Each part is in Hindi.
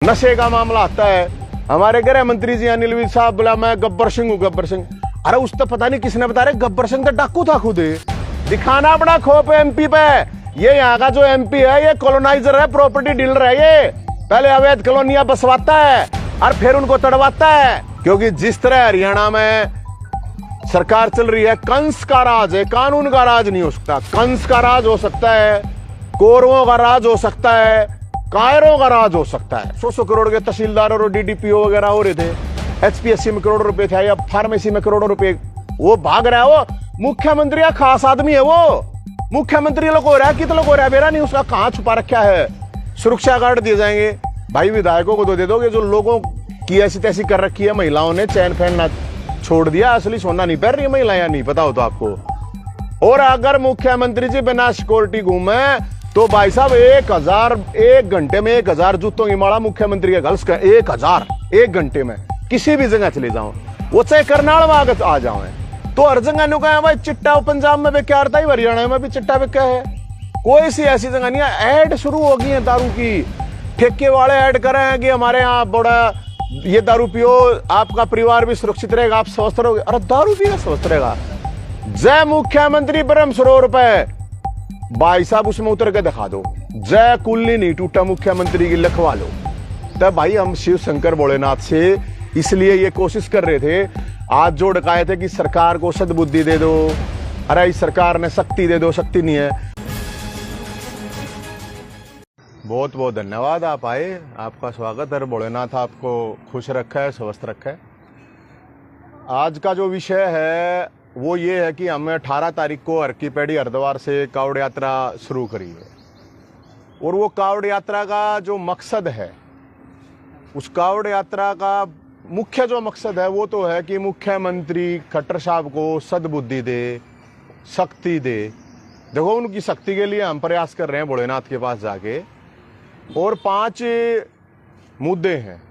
नशे का मामला आता है, हमारे गृह मंत्री जी अनिल विज साहब बोला मैं गब्बर सिंह हूँ, गब्बर सिंह। अरे उस तो पता नहीं किसने बता रहे, गब्बर सिंह तो डाकू था खुद। दिखाना अपना खोप एमपी पे। ये यहाँ का जो एमपी है ये कॉलोनाइजर है, प्रॉपर्टी डीलर है। ये पहले अवैध कॉलोनियां बसवाता है और फिर उनको तड़वाता है। क्योंकि जिस तरह हरियाणा में सरकार चल रही है, कंस का राज है, कानून का राज नहीं हो सकता। कंस का राज हो सकता है, कौरवों का राज हो सकता है, कायरों का राज हो सकता है। 100 करोड़ के तहसीलदार और डीडीपीओ वगैरह हो रहे थे, एचपीएससी में करोड़ों रुपए थे या फार्मेसी में करोड़ों रुपए, वो भाग रहा है। वो मुख्यमंत्री का खास आदमी है, वो मुख्यमंत्री लोग हो रहा है, कितने लोग हो रहा है बेरा नहीं, उसका कहां छुपा रखा है। सुरक्षा गार्ड दिए जाएंगे भाई, विधायकों को तो दे दोगे जो लोगों की ऐसी तैसी कर रखी है। महिलाओं ने चैन फैन ना छोड़ दिया, असली सोना नहीं पहन रही है महिलाएं, नहीं पता हो तो आपको। और अगर मुख्यमंत्री जी बिना सिक्योरिटी घूमे तो भाई साहब 1000 एक घंटे में 1000 जूतों की माला मुख्यमंत्री के गर्ल्स का 1000 एक घंटे में किसी भी जगह चले जाओ, वो चाहे करनाल में आ जाओ। तो हर जगह नु कहा भाई चिट्टा पंजाब में बेकार था, हरियाणा में भी चिट्टा बिका है। कोई सी ऐसी जगह नहीं है। ऐड शुरू हो गई है दारू की, ठेके वाले ऐड कर रहे हैं कि हमारे यहाँ बड़ा ये दारू पियो, आपका परिवार भी सुरक्षित रहेगा, आप स्वस्थ रहोगे। अरे दारू पिएगा स्वस्थ रहेगा। जय मुख्यमंत्री ब्रह्म सरोवर पे भाई साहब उसमें उतर के दिखा दो, जय कुल्ली नहीं टूटा मुख्यमंत्री की लिखवा लो। तब भाई हम शिव शंकर भोलेनाथ से इसलिए ये कोशिश कर रहे थे, आज जो डकाए थे कि सरकार को सद्बुद्धि दे दो। अरे इस सरकार ने शक्ति दे दो, शक्ति नहीं है। बहुत बहुत धन्यवाद, आप आए, आपका स्वागत है। भोलेनाथ आपको खुश रखा है, स्वस्थ रखा है। आज का जो विषय है वो ये है कि हमने 18 तारीख को हर की पैड़ी हरिद्वार से कावड़ यात्रा शुरू करी है। और वो कावड़ यात्रा का जो मकसद है, उस कावड़ यात्रा का मुख्य जो मकसद है वो तो है कि मुख्यमंत्री खट्टर साहब को सद्बुद्धि दे, शक्ति दे। देखो उनकी शक्ति के लिए हम प्रयास कर रहे हैं भोलेनाथ के पास जाके। और 5 मुद्दे हैं।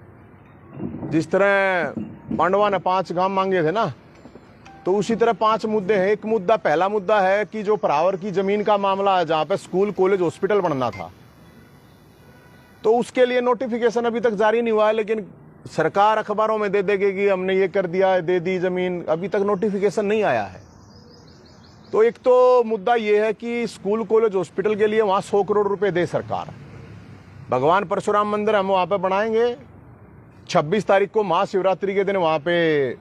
जिस तरह पांडवा ने 5 गांव मांगे थे ना, तो उसी तरह 5 मुद्दे हैं। एक मुद्दा, पहला मुद्दा है कि जो परावर की जमीन का मामला है, जहां पे स्कूल कॉलेज हॉस्पिटल बनना था, तो उसके लिए नोटिफिकेशन अभी तक जारी नहीं हुआ है। लेकिन सरकार अखबारों में दे देगी कि हमने ये कर दिया, दे दी जमीन, अभी तक नोटिफिकेशन नहीं आया है। तो एक तो मुद्दा ये है कि स्कूल कॉलेज हॉस्पिटल के लिए वहां 100 करोड़ रुपए दे सरकार। भगवान परशुराम मंदिर हम वहां पे बनाएंगे। 26 तारीख को महाशिवरात्रि के दिन वहां पे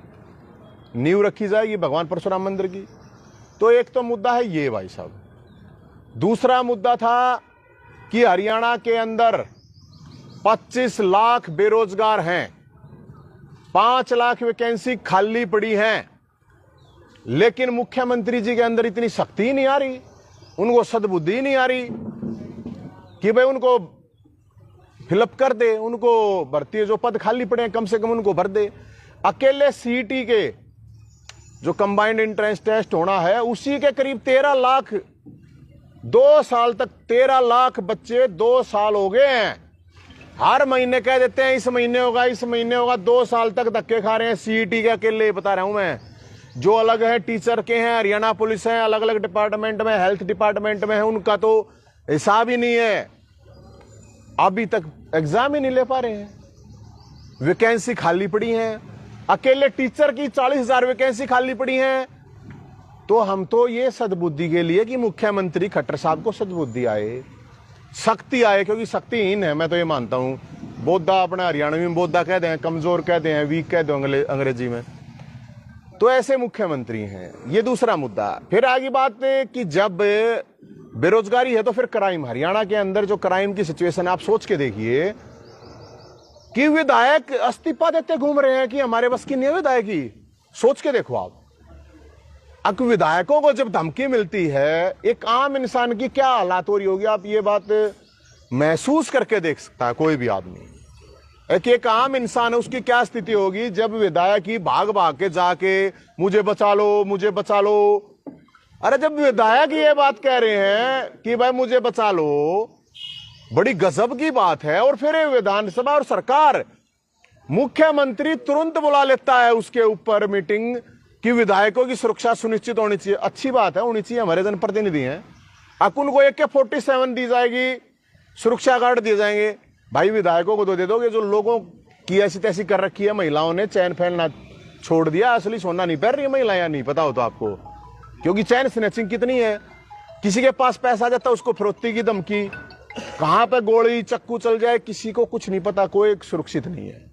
नींव रखी जाएगी भगवान परशुराम मंदिर की। तो एक तो मुद्दा है ये भाई साहब। दूसरा मुद्दा था कि हरियाणा के अंदर 25 लाख बेरोजगार हैं, 5 लाख वैकेंसी खाली पड़ी हैं, लेकिन मुख्यमंत्री जी के अंदर इतनी शक्ति नहीं आ रही, उनको सद्बुद्धि नहीं आ रही कि भाई उनको फिलअप कर दे, उनको भर्ती जो पद खाली पड़े हैं कम से कम उनको भर दे। अकेले सीईटी के जो कंबाइंड एंट्रेंस टेस्ट होना है उसी के करीब 13 लाख, 2 साल तक 13 लाख बच्चे 2 साल हो गए हैं। हर महीने कह देते हैं इस महीने होगा, इस महीने होगा, 2 साल तक धक्के खा रहे हैं सीईटी के। अकेले बता रहा हूं मैं, जो अलग है टीचर के हैं, हरियाणा पुलिस है, अलग अलग डिपार्टमेंट में, हेल्थ डिपार्टमेंट में है, उनका तो हिसाब ही नहीं है। अभी तक एग्जाम ही नहीं ले पा रहे हैं, वैकेंसी खाली पड़ी हैं। अकेले टीचर की 40,000 वैकेंसी खाली पड़ी हैं। तो हम तो ये सद्बुद्धि के लिए कि मुख्यमंत्री खट्टर साहब को सद्बुद्धि आए, शक्ति आए, क्योंकि शक्तिहीन है मैं तो ये मानता हूं। बोधा अपने हरियाणवी में बोधा कहते हैं, कमजोर कहते हैं, वीक कहते हैं अंग्रेजी में। तो ऐसे मुख्यमंत्री हैं। ये दूसरा मुद्दा। फिर आगे बात है कि जब बेरोजगारी है तो फिर क्राइम, हरियाणा के अंदर जो क्राइम की सिचुएशन, आप सोच के देखिए कि विधायक इस्तीफा देते घूम रहे हैं कि हमारे बस की नहीं है विधायक की। सोच के देखो आप, अब विधायकों को जब धमकी मिलती है, एक आम इंसान की क्या हालात हो रही होगी, आप ये बात महसूस करके देख सकता है कोई भी आदमी। एक आम इंसान है, उसकी क्या स्थिति होगी जब विधायक ही भाग भाग के जाके मुझे बचा लो, मुझे बचा लो। अरे जब विधायक ये बात कह रहे हैं कि भाई मुझे बचा लो, बड़ी गजब की बात है। और फिर विधानसभा और सरकार, मुख्यमंत्री तुरंत बुला लेता है उसके ऊपर मीटिंग कि विधायकों की सुरक्षा सुनिश्चित होनी चाहिए। अच्छी बात है, होनी चाहिए, हमारे जनप्रतिनिधि हैं। अब उनको AK-47 दी जाएगी, सुरक्षा गार्ड दिए जाएंगे। भाई विधायकों को तो दे दोगे जो लोगों की ऐसी तैसी कर रखी है, महिलाओं ने चैन फैलना छोड़ दिया, असली सोना नहीं पहन रही है महिला, या नहीं पता हो तो आपको, क्योंकि चैन स्नैचिंग कितनी है, किसी के पास पैसा आ जाता है उसको फिरौती की धमकी, कहां पे गोली चक्कू चल जाए किसी को कुछ नहीं पता, कोई सुरक्षित नहीं है।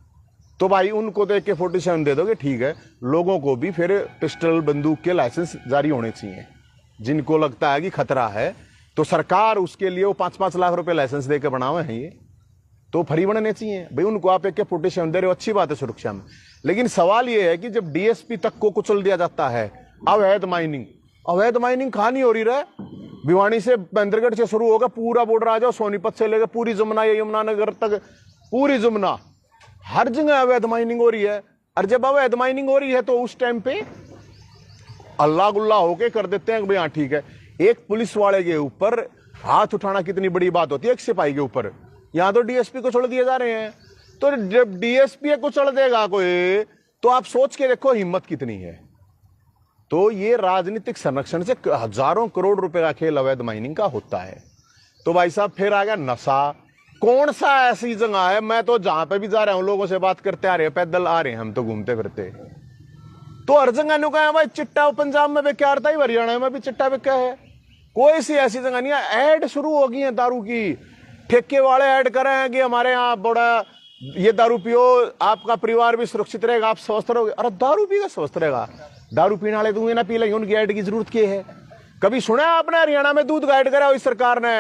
तो भाई उनको तो AK-47 दे दोगे ठीक है, लोगों को भी फिर पिस्टल बंदूक के लाइसेंस जारी होने चाहिए, जिनको लगता है कि खतरा है तो सरकार उसके लिए वो 5-5 लाख रुपए लाइसेंस देकर बनावे हैं, ये तो फ्री बनने चाहिए भाई। उनको आप AK-47 दे रहे हो, अच्छी बात है सुरक्षा में, लेकिन सवाल ये है कि जब DSP तक को कुचल दिया जाता है, अवैध माइनिंग कहां नहीं हो रही रहा, भिवानी से महेंद्रगढ़ से शुरू होगा, पूरा बॉर्डर आ जाओ, सोनीपत से लेकर पूरी जमुना या यमुनानगर तक, पूरी जमुना हर जगह अवैध माइनिंग हो रही है। और जब अवैध माइनिंग हो रही है तो उस टाइम पे अल्लाह गुल्ला होके कर देते हैं कि भाई हाँ ठीक है। एक पुलिस वाले के ऊपर हाथ उठाना कितनी बड़ी बात होती है, एक सिपाही के ऊपर, यहां तो DSP को छोड़ दिए जा रहे हैं। तो जब DSP को चढ़ देगा कोई, तो आप सोच के देखो हिम्मत कितनी है। तो ये राजनीतिक संरक्षण से हजारों करोड़ रुपए का खेल अवैध माइनिंग का होता है। तो भाई साहब फिर आ गया नशा। कौन सा ऐसी जगह है, मैं तो जहां पे भी जा रहा हूं लोगों से बात करते आ रहे हैं, पैदल आ रहे हैं हम तो घूमते फिरते, तो हर जगह नु कहा भाई चिट्टा पंजाब में बेचा रहा है, हरियाणा में भी चिट्टा बेचा है, कोई सी ऐसी जगह नहीं है। ऐड शुरू हो गई है दारू की, ठेके वाले ऐड कर रहे हैं कि हमारे यहाँ बड़ा ये दारू पियो, आपका परिवार भी सुरक्षित रहेगा, आप स्वस्थ रहोगे। अरे दारू पीगा स्वस्थ रहेगा, दारू पीने वाले दूंगे ना पी लेंगे, उनकी ऐड की जरूरत क्या है। कभी सुना आपने हरियाणा में दूध का ऐड करा हो इस सरकार ने?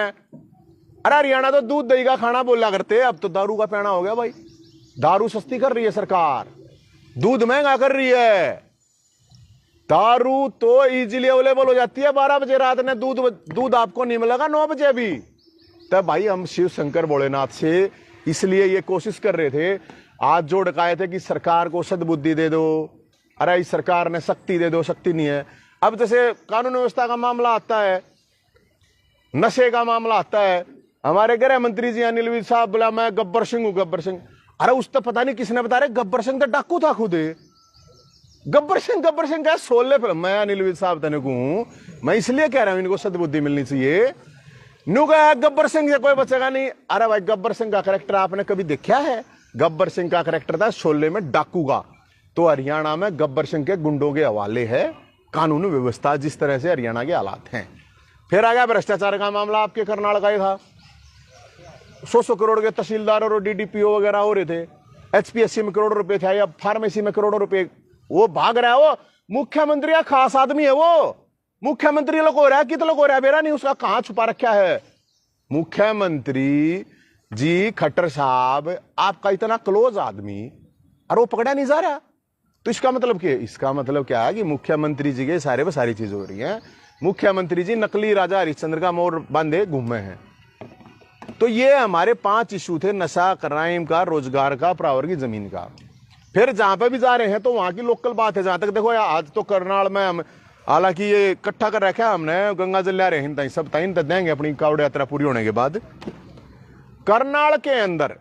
अरे हरियाणा तो दूध दही का खाना बोला करते, अब तो दारू का पीना हो गया भाई। दारू सस्ती कर रही है सरकार, दूध महंगा कर रही है। दारू तो इजीली अवेलेबल हो जाती है 12 बजे रात में, दूध आपको नहीं मिलेगा 9 बजे भी। तब भाई हम शिव शंकर भोलेनाथ से इसलिए ये कोशिश कर रहे थे, आज जोड़ काए थे कि सरकार को सद्बुद्धि दे दो। अरे इस सरकार ने शक्ति दे दो, शक्ति नहीं है। अब जैसे कानून व्यवस्था का मामला आता है, नशे का मामला आता है, हमारे गृह मंत्री जी अनिल विज साहब बोला मैं गब्बर सिंह हूं, गब्बर सिंह। अरे उस तो पता नहीं किसने बता रहे, गब्बर सिंह तो डाकू था खुद। गब्बर सिंह क्या सोले फिल्म। मैं अनिल विज साहब तने को मैं इसलिए कह रहा हूं इनको सद्बुद्धि मिलनी चाहिए। नु कहा गब्बर सिंह से कोई बचेगा नहीं। अरे भाई गब्बर सिंह का कैरेक्टर आपने कभी देखा है? गब्बर सिंह का कैरेक्टर था शोले में डाकू का। तो हरियाणा में गब्बर सिंह के गुंडों के हवाले है कानून व्यवस्था, जिस तरह से हरियाणा के हालात हैं। फिर आ गया भ्रष्टाचार का मामला, आपके करनाल का ही था। 100 करोड़ के तहसीलदार और DDPO वगैरह हो रहे थे, HPSC में करोड़ों रुपए थे, या फार्मेसी में करोड़ों रुपए। वो भाग रहा है, वो मुख्यमंत्री का खास आदमी है, वो मुख्यमंत्री लोग हो रहा है, कितने लोग हो रहा है बेरा नहीं, उसका कहां छुपा रखा है। मुख्यमंत्री जी खट्टर साहब आपका इतना क्लोज आदमी, और वो पकड़ा नहीं जा रहा। तो इसका मतलब क्या? इसका मतलब क्या है कि मुख्यमंत्री जी के सारे सारी चीज हो रही है। मुख्यमंत्री जी नकली राजा हरिश्चंद्र का मोर बांधे घूमे हैं। तो ये हमारे 5 इशू थे, नशा, क्राइम का, रोजगार का, प्रावर की जमीन का। फिर जहां पे भी जा रहे हैं तो वहां की लोकल बात है। जहां तक देखो आज तो करनाल में हम, हालांकि ये इकट्ठा कर रखा है हमने, गंगा जल ले रहे हैं सब ताइन तक देंगे अपनी कावड़ यात्रा पूरी होने के बाद। करनाल के अंदर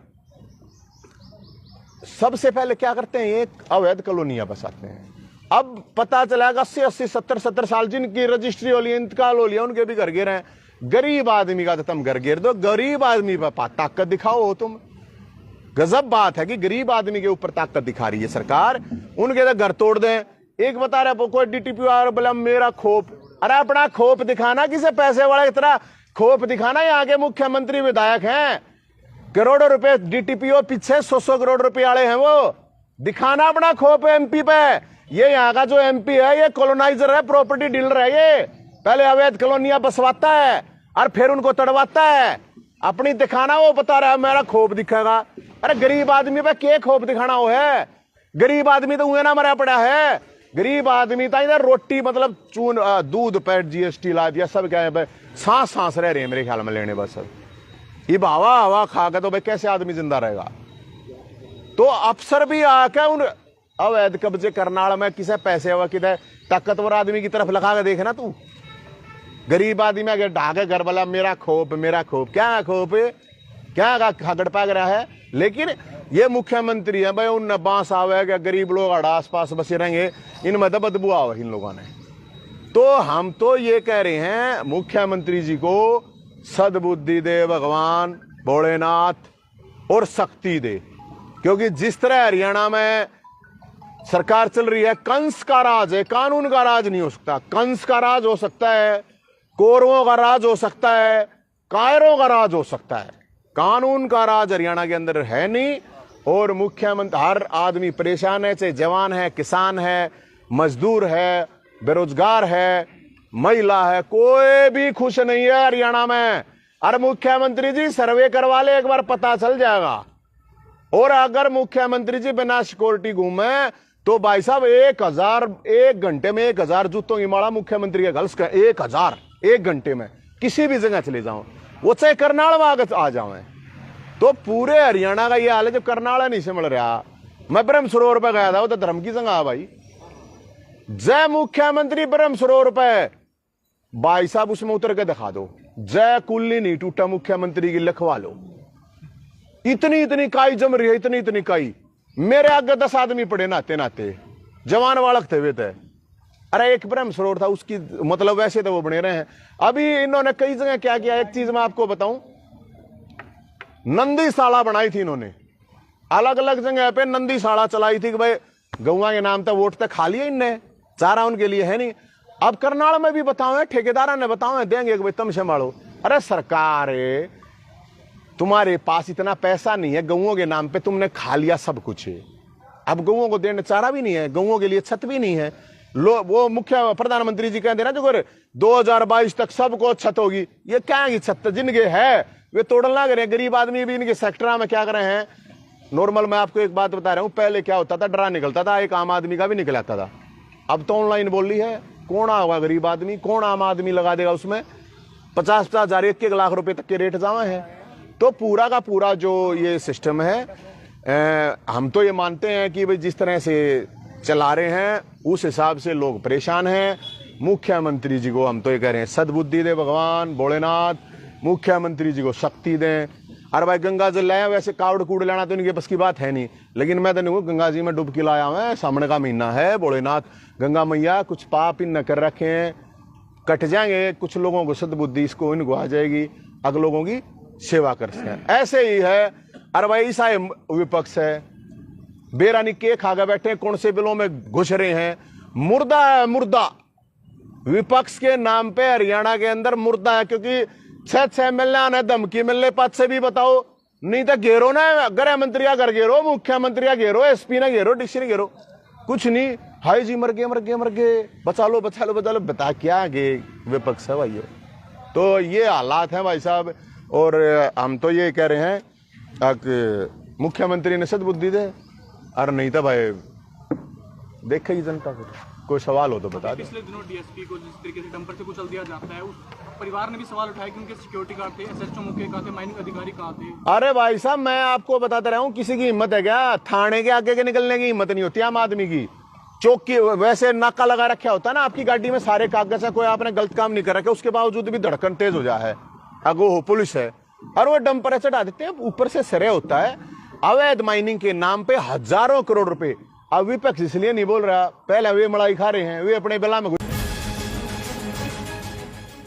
सबसे पहले क्या करते हैं, एक अवैध कॉलोनियां बसाते हैं। अब पता चला 80-80, 70-70 साल जिनकी रजिस्ट्री हो लिया, इंतकाल हो लिया, उनके भी घर गिर हैं। गरीब आदमी का तो तुम घर गिर दो, गरीब आदमी पर ताकत दिखाओ हो तुम। गजब बात है कि गरीब आदमी के ऊपर ताकत दिखा रही है सरकार, उनके तो घर तोड़ दें। एक बता रहा कोई DTPO बोला मेरा खोप। अरे अपना खोप दिखाना, किसे पैसे वाले की तरह खोप दिखाना। यहाँ के मुख्यमंत्री विधायक हैं, करोड़ों रुपए DTPO पीछे 100 करोड़ रुपए वाले हैं, वो दिखाना अपना खोप MP पे। ये यहाँ का जो MP है ये कॉलोनाइजर है, प्रॉपर्टी डीलर है। ये पहले अवैध कॉलोनियां बसवाता है और फिर उनको तड़वाता है। अपनी दिखाना, वो बता रहा है मेरा खोप दिखेगा। अरे गरीब आदमी पे क्या खोप दिखाना हो है? गरीब आदमी तो हुए ना मरा पड़ा है। गरीब आदमी था इधर रोटी मतलब चून दूध पे GST ला दिया, सब क्या है सांस रह रहे हैं मेरे ख्याल में लेने। बस ये हवा हवा खा के तो भाई कैसे आदमी जिंदा रहेगा। तो अफसर भी आके उन अवैध कब्जे करनाल में किसे पैसे हुआ किधर ताकतवर आदमी की तरफ लगा के देखे ना तू। गरीब आदमी आगे ढाके घर वाला मेरा खोप क्या खोप क्या खगड़ पाग रहा है। लेकिन ये मुख्यमंत्री है भाई, उन बांस आवे क्या गरीब लोग आस पास बसे रहेंगे, इनमें तो बदबू आवे इन लोगों ने। तो हम तो ये कह रहे हैं मुख्यमंत्री जी को सद्बुद्धि दे भगवान भोलेनाथ। और सख्ती दे, क्योंकि जिस तरह हरियाणा में सरकार चल रही है, कंस का राज है, कानून का राज नहीं हो सकता। कंस का राज हो सकता है, कौरवों का राज हो सकता है, कायरों का राज हो सकता है, कानून का राज हरियाणा के अंदर है नहीं। और मुख्यमंत्री, हर आदमी परेशान है, चाहे जवान है, किसान है, मजदूर है, बेरोजगार है, महिला है, कोई भी खुश नहीं है हरियाणा में। अरे मुख्यमंत्री जी सर्वे करवा ले, एक बार पता चल जाएगा। और अगर मुख्यमंत्री जी बिना सिक्योरिटी घूमे तो भाई साहब 1000 एक घंटे में 1000 जूतों की माला मुख्यमंत्री के गर्ल्स का 1000 एक घंटे में किसी भी जगह चले जाओ, वो चाहे करनाल में आ जाओ, तो पूरे हरियाणा का ये हाल है। जब करनाल नहीं संभल रहा, मैं ब्रह्म सरोवर पर गया था, वो तो धर्म की जगह भाई, जय मुख्यमंत्री ब्रह्म सरोवर पे, भाई साहब उसमें उतर के दिखा दो, जय कुल्ली नहीं टूटा मुख्यमंत्री की लिखवा लो। इतनी इतनी काई जम रही है, इतनी इतनी काई। मेरे आगे 10 आदमी पड़े नाते नाते, जवान वालक थे वे थे। अरे एक ब्रह्म सरोवर था, उसकी मतलब वैसे तो वो बने रहे हैं। अभी इन्होंने कई जगह क्या किया, एक चीज मैं आपको बताऊं, नंदीशाला बनाई थी इन्होंने, अलग अलग जगह पे नंदीशाला चलाई थी कि भाई गौवा के नाम तक वोट तक खा लिया इनने, चारा उनके लिए है नहीं। अब करनाल में भी बताओ है, ठेकेदार ने बताओ है, देंगे कि भाई तुम संभालो। अरे सरकार है, तुम्हारे पास इतना पैसा नहीं है, गौओं के नाम पे तुमने खा लिया सब कुछ है। अब गौओं को देने चारा भी नहीं है, गौओं के लिए छत भी नहीं है। वो मुख्य प्रधानमंत्री जी कहते ना जो 2022 तक सबको छत होगी, ये क्या है छत जिनके है वे तोड़ना लग रहे हैं। गरीब आदमी भी इनके सेक्टर में क्या कर रहे हैं। नॉर्मल मैं आपको एक बात बता रहा हूं, पहले क्या होता था, डरा निकलता था, एक आम आदमी का भी निकल आता था। अब तो ऑनलाइन बोल रही है, कौन होगा गरीब आदमी, कौन आम आदमी लगा देगा उसमें 50-50 हजार 1-1 लाख रुपए तक के रेट जावे हैं। तो पूरा का पूरा जो ये सिस्टम है, हम तो ये मानते हैं कि भाई जिस तरह से चला रहे हैं उस हिसाब से लोग परेशान हैं। मुख्यमंत्री जी को हम तो ये कह रहे हैं सद्बुद्धि दे भगवान भोलेनाथ, मुख्यमंत्री जी को शक्ति दें। अरे भाई गंगा जल लाया, वैसे कावड़ कूड़ लाना तो इनके बस की बात है नहीं, लेकिन मैं तो नहीं गंगा जी में डुबकी लाया हूं, सामने का महीना है, भोलेनाथ गंगा मैया कुछ पाप इन न कर रखे हैं, कट जाएंगे, कुछ लोगों को सद्बुद्धि इसको इनको आ जाएगी, अगले लोगों की सेवा कर सकें। ऐसे ही है। अरे भाई ईसा विपक्ष है, बेरानी के खा के बैठे, कौन से बिलों में घुस रहे हैं, मुर्दा है मुर्दा। विपक्ष के नाम पे हरियाणा के अंदर मुर्दा है, क्योंकि 6 मिलने आने धमकी मिलने पद से भी बताओ, नहीं तो घेरो ना, गृह मंत्री घर घेरो, मुख्यमंत्री घेरो, एसपी ने घेरो, डीसी ने घेरो, कुछ नहीं। हाय जी मर गए मर गए मर गए, बचा लो बचा लो बचा लो, बता क्या गे विपक्ष है भाई। तो ये हालात हैं भाई साहब। और हम तो ये कह रहे हैं कि मुख्यमंत्री ने सद्बुद्धि दे, और नहीं तो भाई देखेगी जनता को। कोई सवाल हो तो बता दो। पिछले दिनों डीएसपी को जिस तरीके से डंपर से कुचल दिया जाता है, उस परिवार ने भी सवाल उठाया कि उनके सिक्योरिटी गार्ड थे, एसएचओ मुख्य कहाँ थे, माइनिंग अधिकारी कहाँ थे। अरे भाई साहब मैं आपको बताता रहा हूँ, किसी की हिम्मत है क्या, थाने के आगे के निकलने की हिम्मत नहीं होती आम आदमी की। चौकी वैसे नाका लगा रखा होता है ना आपकी गाड़ी में, सारे कागज है, कोई आपने गलत काम नहीं कर रखा, उसके बावजूद भी धड़कन तेज हो जाए, अगो हो पुलिस है, और वो डंपर चढ़ा देते हैं, ऊपर से सरे होता है। अवैध माइनिंग के नाम पे हजारों करोड़ रुपए। अब विपक्ष इसलिए नहीं बोल रहा, पहले वे मलाई खा रहे हैं, वे अपने बेला में